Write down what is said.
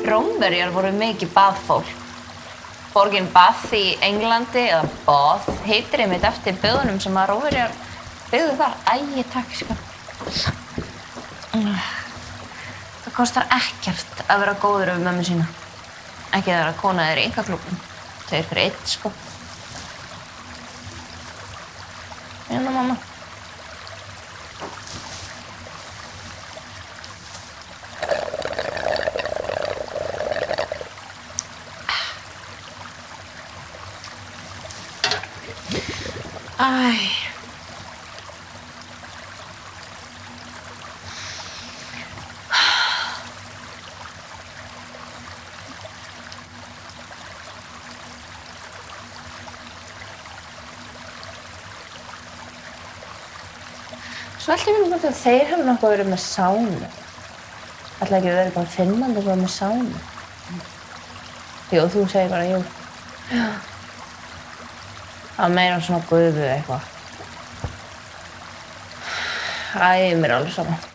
Rómverjar voru mikið baðfólk. Borgin Bath í Englandi, eða Bath, heitir einmitt eftir byggðunum sem að Rómverjar byggðu þar. Æi, takk, sko. Það kostar ekkert að vera góður við mömmu sína. Ekki þegar að kona er í einkaklúbbnum. 2 fyrir 1, sko. Hérna, mamma. Æ. Svo ætli ég hvort að þeir hafa nokkuð verið með sánu. Ætli ekki verið bara Finnland eitthvað með sánu. Jú, þú segir bara jú. Já. Það meira svona gufu eitthvað. Æ, mér er alveg sama.